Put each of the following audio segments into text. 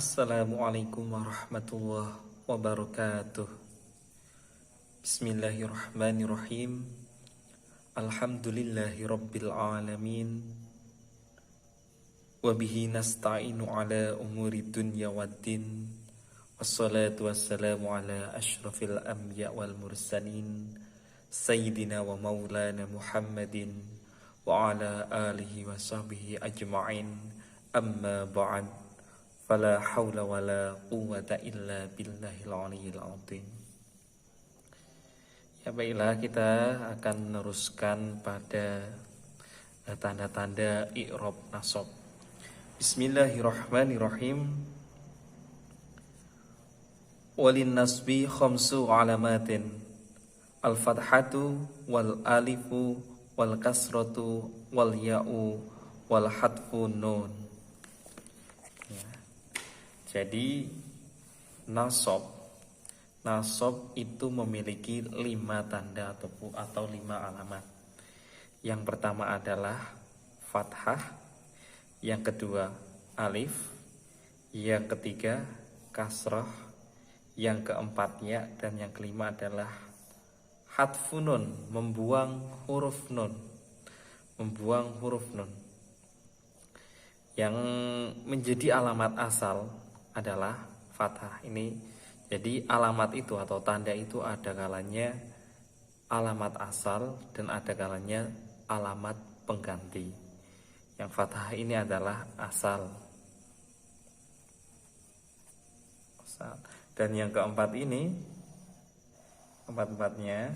Assalamualaikum warahmatullahi wabarakatuh. Bismillahirrahmanirrahim. Alhamdulillahi rabbil alamin. Wabihi nasta'inu ala umuri dunya waddin. Wassalatu wassalamu ala ashrafil anbiya wal mursalin, Sayyidina wa maulana Muhammadin wa ala alihi wa sahbihi ajma'in. Amma ba'd. Fala haula wala quwwata illa billahil aliyyil azim. Ya baiklah, kita akan meneruskan pada tanda-tanda i'rab nasab. Bismillahirrahmanirrahim. Walin nasbi khamsu alamatin, al-fathatu wal alifu wal kasratu wal ya'u wal hadfu nun. Jadi nasab itu memiliki 5 tanda atau 5 alamat. Yang pertama adalah fathah, yang kedua alif, yang ketiga kasrah, yang keempat ya, dan yang kelima adalah hadfun nun, membuang huruf nun. Yang menjadi alamat asal adalah fathah ini. Jadi alamat itu atau tanda itu ada kalanya alamat asal dan ada kalanya alamat pengganti. Yang fathah ini adalah asal. Dan yang keempat ini, empat-empatnya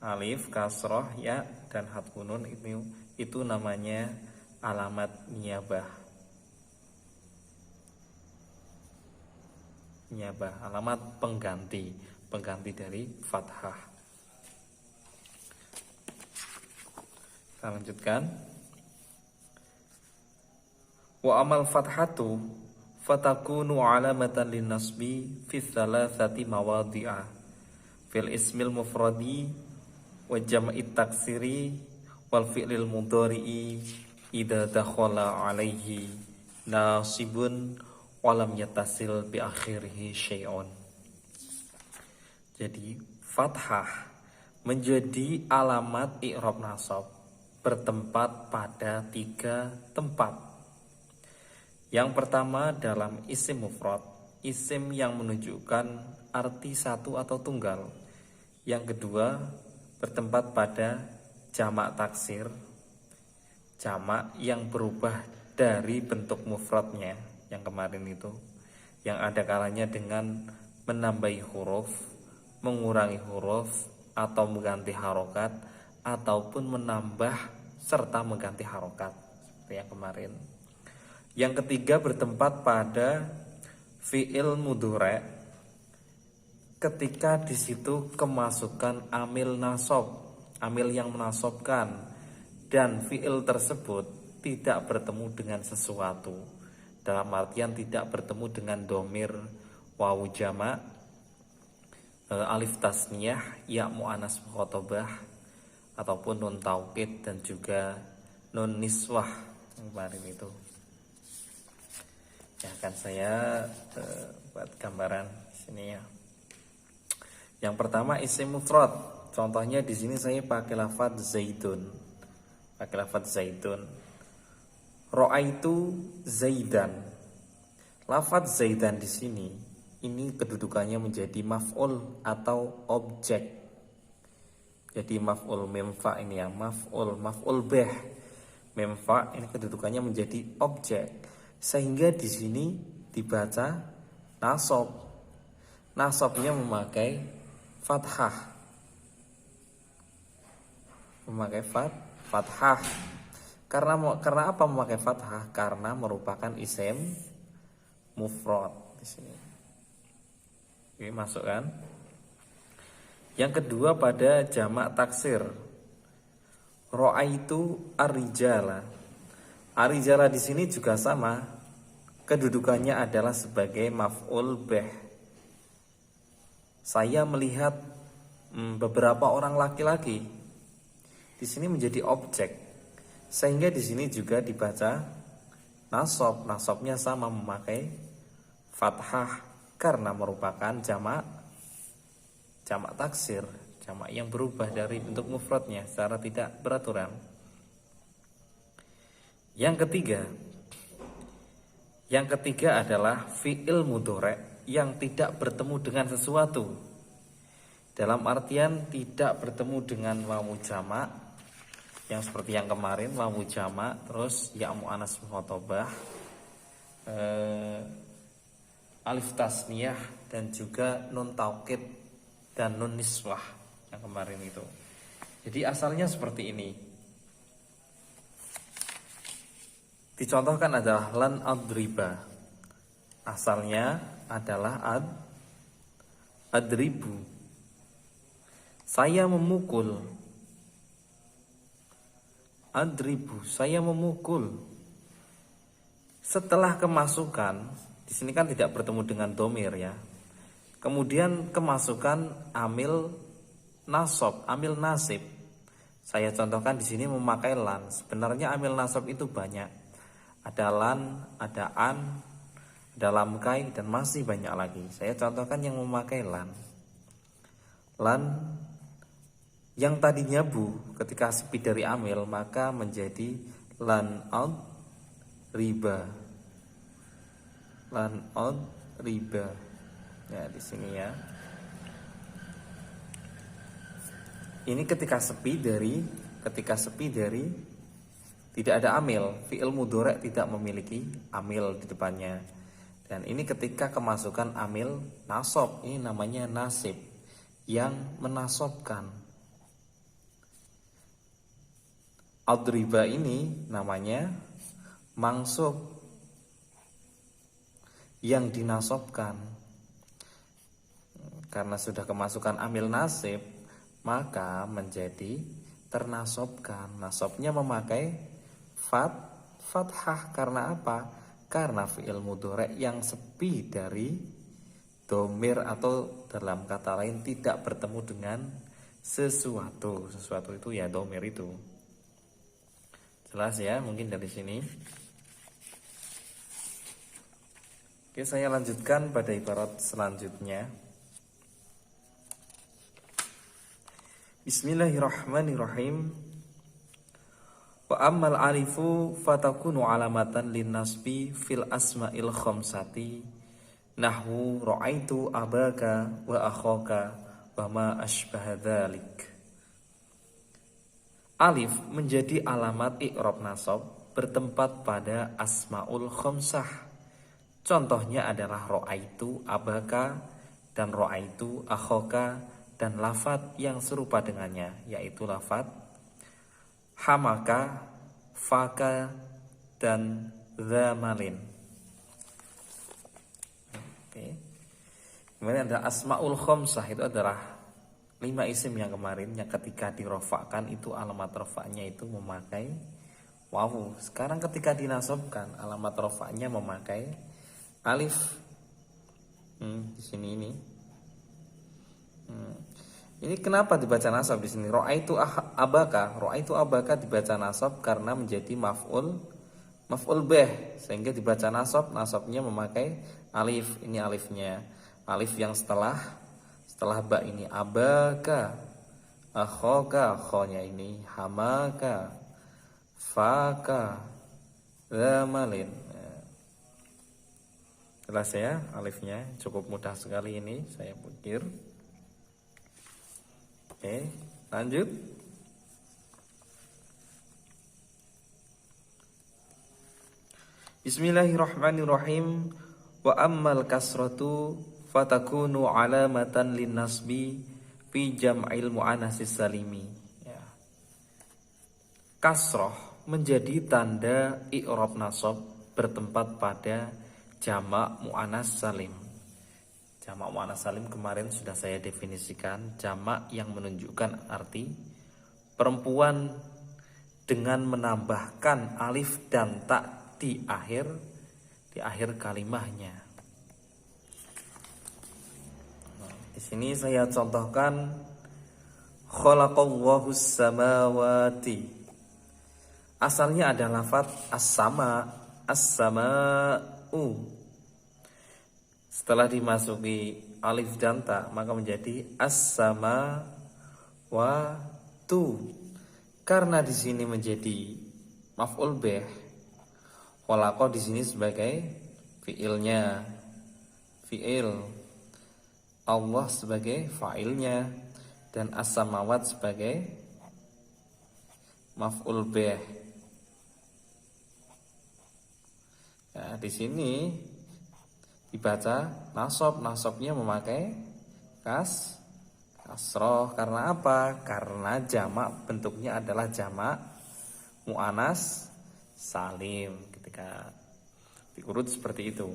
alif, kasroh, ya, dan hadfun nun itu namanya alamat niyabah, alamat pengganti dari fathah. Kita lanjutkan. Wa amal fathatu fatakunu alamatan lin nasbi fi thalathati mawadhi'a, fil ismil mufradi wa jam'i taksiri wal fi'lil mudhari'i idza dakhala alaihi nasibun walam yatasil bi akhirih syai'un. Jadi fathah menjadi alamat i'rab nasab bertempat pada 3 tempat. Yang pertama dalam isim mufrad, isim yang menunjukkan arti satu atau tunggal. Yang kedua bertempat pada jamak taksir, jamak yang berubah dari bentuk mufradnya yang kemarin itu, yang ada kalanya dengan menambahi huruf, mengurangi huruf, atau mengganti harokat, ataupun menambah serta mengganti harokat seperti yang kemarin. Yang ketiga bertempat pada fi'il mudhari' ketika di situ kemasukan amil nasab, amil yang menasabkan, dan fi'il tersebut tidak bertemu dengan sesuatu. Dalam artian tidak bertemu dengan domir wawu jamak, alif tasniyah, ya mu'anas mukhatabah, ataupun nun taukid dan juga nun niswah kemarin itu. Ya, akan saya buat gambaran di sini ya. Yang pertama isim mufrad. Contohnya di sini saya pakai lafadz zaidun. Ra'aitu Zaidan. Lafadz Zaidan di sini ini kedudukannya menjadi maf'ul atau objek. Jadi maf'ul memfa ini ya, maf'ul bih. Memfa ini kedudukannya menjadi objek. Sehingga di sini dibaca nasab. Nasabnya memakai fathah. Fathah. Karena apa memakai fathah? Karena merupakan isim mufrad di sini. Oke, masuk kan? Yang kedua pada jamak taksir. Ra'aitu ar-rijala. Ar-rijala di sini juga sama. Kedudukannya adalah sebagai maf'ul bih. Saya melihat beberapa orang laki-laki. Di sini menjadi objek. Sehingga di sini juga dibaca nasab. Nasabnya sama memakai fathah karena merupakan jamak taksir, jamak yang berubah dari bentuk mufradnya secara tidak beraturan. Yang ketiga adalah fi'il mudhari' yang tidak bertemu dengan sesuatu. Dalam artian tidak bertemu dengan wawu jamak, yang seperti yang kemarin wawu jamak, terus ya mu'annas mukhatabah, alif tasniyah, dan juga nun taukid dan nun niswah yang kemarin itu. Jadi asalnya seperti ini. Dicontohkan adalah lan adriba. Asalnya adalah adribu. Saya memukul. Adribu, saya memukul. Setelah kemasukan, di sini kan tidak bertemu dengan domir ya. Kemudian kemasukan amil nasab, amil nasib. Saya contohkan di sini memakai lan. Sebenarnya amil nasab itu banyak. Ada lan, ada an, ada lamkai, dan masih banyak lagi. Saya contohkan yang memakai lan. Lan yang tadinya bu ketika sepi dari amil maka menjadi lan out riba. Lan out riba. Ya di sini ya. Ini ketika sepi dari tidak ada amil, fi'il mudhari' tidak memiliki amil di depannya. Dan ini ketika kemasukan amil nasab, ini namanya nasib, yang menasobkan. Adriba ini namanya mangsub, yang dinasobkan. Karena sudah kemasukan amil nasib, maka menjadi ternasobkan. Nasabnya memakai fathah. Karena apa? Karena fi'il mudhari' yang sepi dari domir, atau dalam kata lain tidak bertemu dengan sesuatu. Sesuatu itu ya domir itu. Jelas ya mungkin dari sini. Oke, saya lanjutkan pada ibarat selanjutnya. Bismillahirrahmanirrahim. Wa ammal alifu fatakunu alamatan linnasbi fil asma'il khamsati nahwu ra'aitu abaka wa akhaka wa ma asbaha dzalik. Alif menjadi alamat i'rab nasab bertempat pada asmaul khamsah. Contohnya adalah ra'aitu abaka dan ra'aitu akhaka, dan lafadz yang serupa dengannya, yaitu lafadz hamaka, faka, dan zamalin. Oke. Kemudian ada asmaul khamsah, itu adalah 5 isim yang kemarin, yang ketika dirofakkan itu alamat rofaknya itu memakai wawu. Sekarang ketika dinasabkan alamat rofaknya memakai alif. Di sini ini. Ini kenapa dibaca nasab di sini? Ra'aitu abaka dibaca nasab karena menjadi maf'ul bih, sehingga dibaca nasab, nasabnya memakai alif. Ini alifnya. Alif yang setelah ba ini abaka, akhaka, khonya ini hamaka, faka, zamalin. Jelas ya alifnya, cukup mudah sekali ini saya pikir. Oke, lanjut. Bismillahirrahmanirrahim. Wa ammal kasratu fatakunu alamatan linnasbi fi jam'il mu'annatsis salimi. Ya. Kasroh menjadi tanda i'rab nasab bertempat pada jamak mu'annas salim. Jamak mu'annas salim kemarin sudah saya definisikan, jamak yang menunjukkan arti perempuan dengan menambahkan alif dan ta di akhir kalimahnya. Di sini saya contohkan khalaqallahu samawati. Asalnya ada lafadz as-sama, as-sama'u. Setelah dimasuki alif dan ta maka menjadi as-samawatu. Karena di sini menjadi maf'ul bih, khalaqa di sini sebagai fiilnya, fiil, Allah sebagai fa'ilnya, dan as-samawat sebagai maf'ul bih. Nah, di sini dibaca nasab, nasabnya memakai kasroh. Karena apa? Karena jamak bentuknya adalah jamak mu'anas salim ketika diurut seperti itu.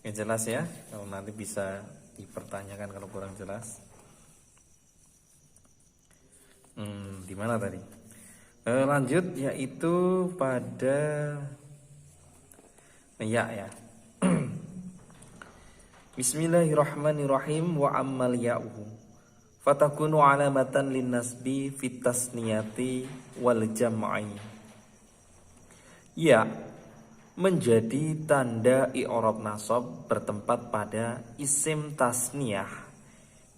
Ya, jelas ya? Kalau nanti bisa dipertanyakan kalau kurang jelas. Di mana tadi? Lanjut, yaitu pada ya. Bismillahirrahmanirrahim. Wa ammal ya'u fatakunu alamatan linnasbi fit tasniyati wal jam'i. Ya menjadi tanda i'rab nasab bertempat pada isim tasniyah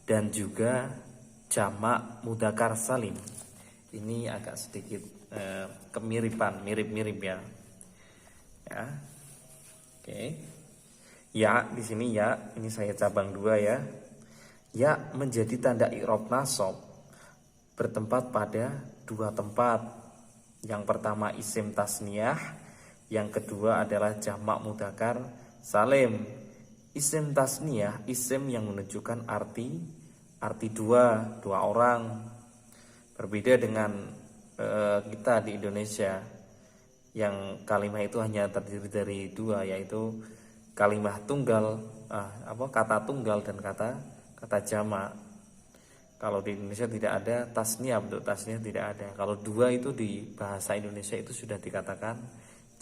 dan juga jamak mudzakkar salim. Ini agak sedikit kemiripan, mirip-mirip ya. Ya. Oke. Ya, di sini ya, ini saya cabang 2 ya. Ya menjadi tanda i'rab nasab bertempat pada 2 tempat. Yang pertama isim tasniyah, yang kedua adalah jamak mudzakkar salim. Isim tasniyah, isim yang menunjukkan arti dua orang. Berbeda dengan kita di Indonesia yang kalimat itu hanya terdiri dari 2, yaitu kalimat tunggal, kata tunggal dan kata jamak. Kalau di Indonesia tidak ada tasniyah, bentuk tasniyah tidak ada. Kalau 2 itu di bahasa Indonesia itu sudah dikatakan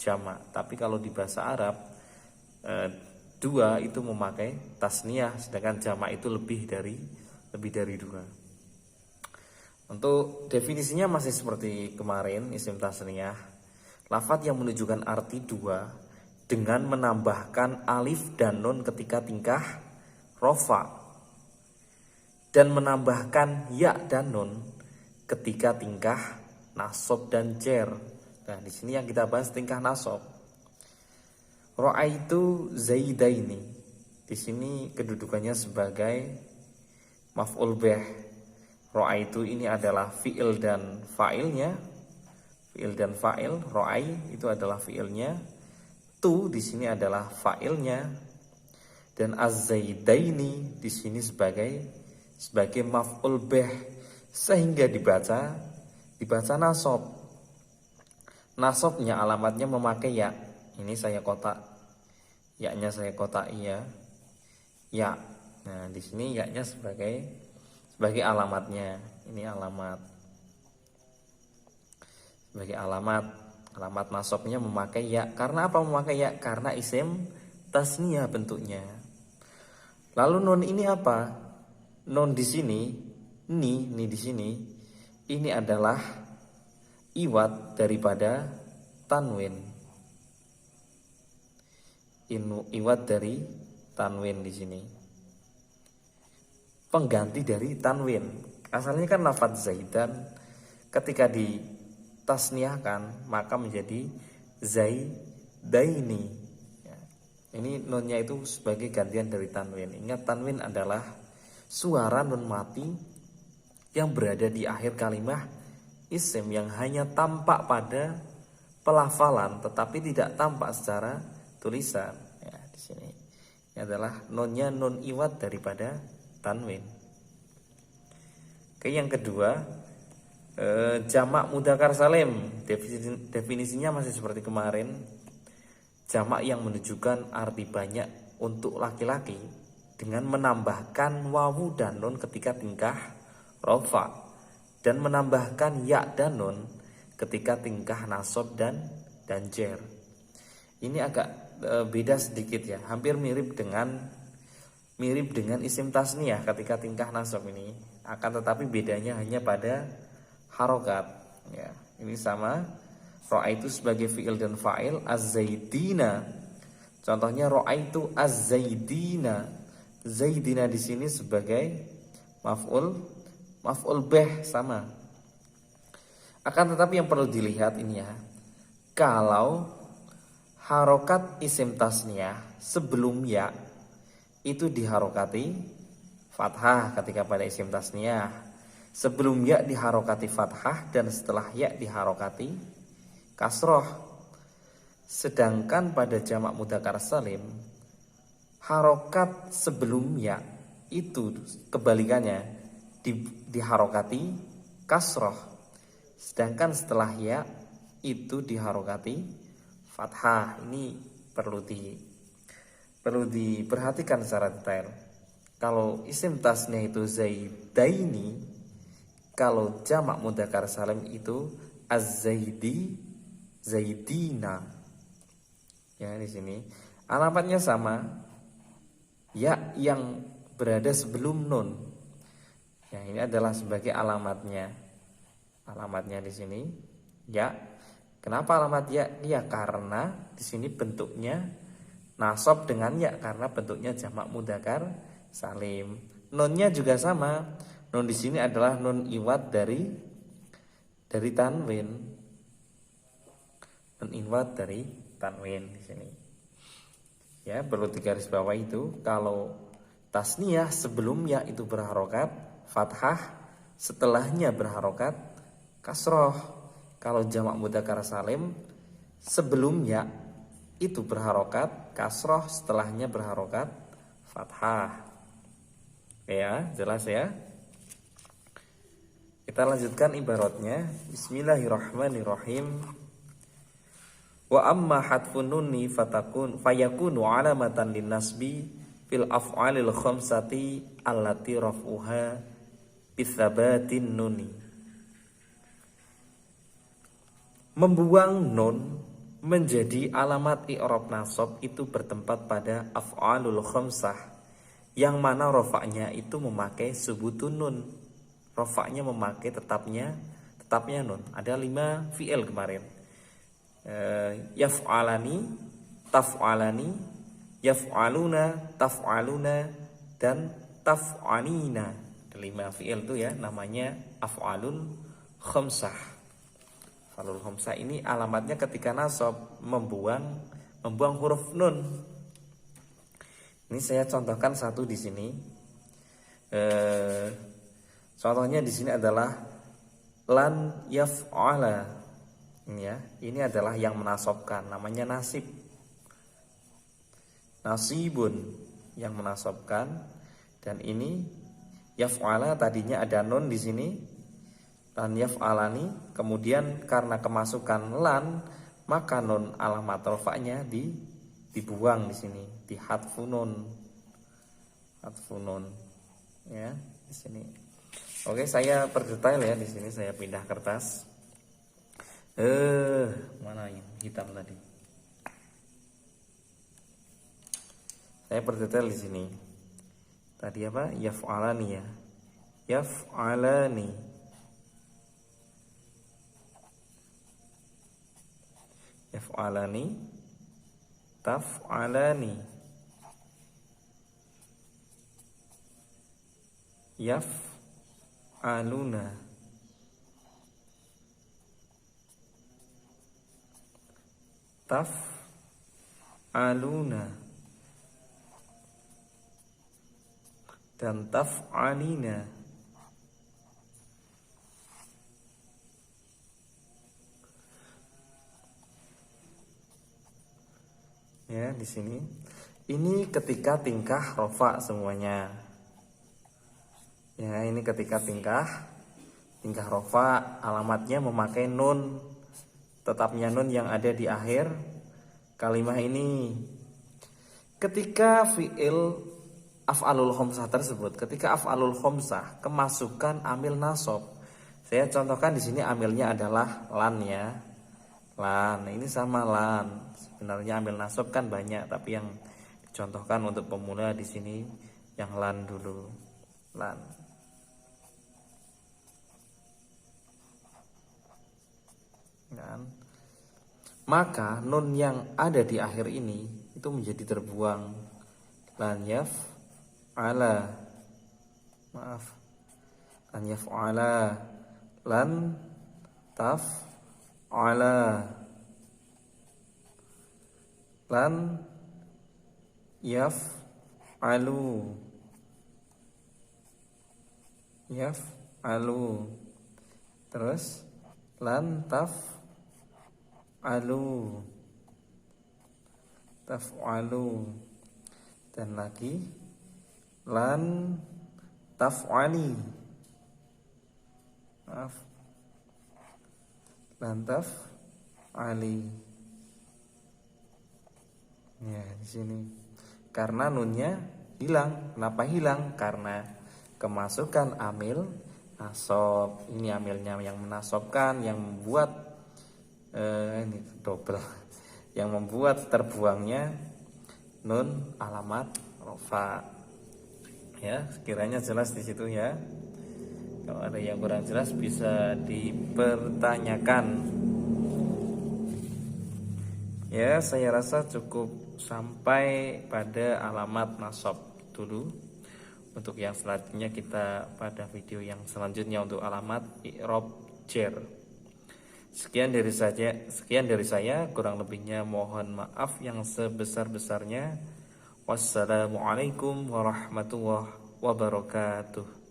jamak. Tapi kalau di bahasa Arab 2 itu memakai tasniyah, sedangkan jamak itu lebih dari 2. Untuk definisinya masih seperti kemarin, isim tasniyah, lafadz yang menunjukkan arti 2 dengan menambahkan alif dan nun ketika tingkah rofa, dan menambahkan ya dan nun ketika tingkah nasab dan jer. Nah, di sini yang kita bahas tingkah nasab. Ra'aitu zaidaini. Di sini kedudukannya sebagai maf'ul bih. Ra'aitu ini adalah fi'il dan fa'ilnya. Fi'il dan fa'il, ra'ai itu adalah fi'ilnya. Tu di sini adalah fa'ilnya. Dan az-zaidaini di sini sebagai maf'ul bih, sehingga dibaca nasab. Nasabnya alamatnya memakai ya. Ini saya kotak. Ya-nya saya kotak ya. Ya. Nah, di sini ya-nya sebagai alamatnya. Ini alamat. Sebagai alamat nasabnya memakai ya. Karena apa memakai ya? Karena isim tasniyah bentuknya. Lalu nun ini apa? Nun di sini, ni di sini, ini adalah iwad daripada tanwin. Iwad dari tanwin di sini. Pengganti dari tanwin. Asalnya kan lafadz zaidan, ketika ditasniahkan maka menjadi zaidaini. Ya. Ini nunnya itu sebagai gantian dari tanwin. Ingat, tanwin adalah suara nun mati yang berada di akhir kalimat isim yang hanya tampak pada pelafalan tetapi tidak tampak secara tulisan. Ya, di sini ini adalah nunnya nun iwad daripada tanwin. Oke, yang kedua jamak mudzakkar salim. Definisinya masih seperti kemarin. Jamak yang menunjukkan arti banyak untuk laki-laki dengan menambahkan wawu dan nun ketika tingkah rofa, dan menambahkan ya dan nun ketika tingkah nasab dan jer. Ini agak beda sedikit ya, hampir mirip dengan isim tasniyah ketika tingkah nasab ini, akan tetapi bedanya hanya pada harokat ya. Ini sama, ra'aitu sebagai fi'il dan fa'il, az-zaidina Contohnya ra'aitu az-zaidina. Zaidina di sini sebagai maf'ul bih sama. Akan tetapi yang perlu dilihat ini ya, kalau harokat isim tasniyah sebelum ya itu diharokati fathah ketika pada isim tasniyah. Sebelum ya diharokati fathah dan setelah ya diharokati kasroh. Sedangkan pada jamak mudzakkar salim harokat sebelum ya itu kebalikannya diharokati kasroh. Sedangkan setelah ya itu diharokati fathah. Ini perlu diperhatikan secara detail. Kalau isim tasniyah itu zaidaini, kalau jamak mudzakkar salim itu az-zaidi, zaidina. Ya, di sini alamatnya sama. Ya yang berada sebelum nun. Ya, ini adalah sebagai alamatnya. Alamatnya di sini ya. Kenapa alamat ya? Ya karena di sini bentuknya nasab dengan ya karena bentuknya jamak mudzakkar salim. Nunnya juga sama. Nun di sini adalah nun iwad dari tanwin. Nun iwad dari tanwin di sini. Ya, perlu digarisbawahi itu kalau tasniyah sebelumnya itu berharokat fathah, setelahnya berharokat kasroh. Kalau jamak mudzakkar salim sebelumnya itu berharokat kasroh, setelahnya berharokat fathah. Ya, jelas ya. Kita lanjutkan ibaratnya. Bismillahirrahmanirrahim. Wa amma hadfun nunni fayakunu alamatan linnasbi fil af'alil khamsati allati raf'uha bitsabatin nuni. Membuang nun menjadi alamat i'rab nasab itu bertempat pada af'alul khamsah yang mana rofaknya itu memakai subutun nun. Rofaknya memakai tetapnya nun. Ada 5 fi'il kemarin. Yaf'alani, taf'alani, yaf'aluna, taf'aluna, dan taf'anina. Ada 5 fi'il itu ya, namanya af'alul khamsah. Af'alul khamsah ini alamatnya ketika nasab membuang huruf nun. Ini saya contohkan satu di sini. Contohnya di sini adalah lan yaf'ala. Ini ya, ini adalah yang menasabkan, namanya nasib. Nasibun yang menasabkan, dan ini yaf'ala tadinya ada nun di sini. Lan yaf'alani, kemudian karena kemasukan lan maka nun alamat rofaknya dibuang di sini, di hadfunun. Hadfunun. Ya, di sini. Oke, saya perdetail ya di sini, saya pindah kertas. Mana yang hitam tadi? Saya perdetail di sini. Tadi apa? Yaf'alani ya. Yaf'alani. Yaf'alani. Taf'alani. Yaf'aluna. Taf'aluna dan taf'alina. Ya, di sini. Ini ketika tingkah rofa semuanya. Ya, ini ketika tingkah rofa, alamatnya memakai nun. Tetapnya nun yang ada di akhir kalimah ini. Ketika fi'il af'alul khamsah tersebut, ketika af'alul khamsah kemasukan amil nasab. Saya contohkan di sini amilnya adalah lan ya. Lan, ini sama lan. Sebenarnya amil nasab kan banyak, tapi yang dicontohkan untuk pemula di sini yang lan dulu. Lan. Kan? Maka nun yang ada di akhir ini itu menjadi terbuang. Lan yaf'ala, maaf, lan yaf'ala, lan taf'ala, lan yaf'alu, yaf'alu, terus lan taf'alu, taf'alu, dan lagi lan taf'ali, maaf, lan taf'ali. Ya, di sini karena nunnya hilang. Kenapa hilang? Karena kemasukan amil nasob. Ini amilnya yang menasobkan, yang membuat ini double, yang membuat terbuangnya nun alamat rofa. Ya, sekiranya jelas di situ ya. Kalau ada yang kurang jelas bisa dipertanyakan. Ya, saya rasa cukup sampai pada alamat nasab dulu. Untuk yang selanjutnya kita pada video yang selanjutnya untuk alamat i'rab jar. Sekian dari saya, kurang lebihnya mohon maaf yang sebesar-besarnya. Wassalamualaikum warahmatullahi wabarakatuh.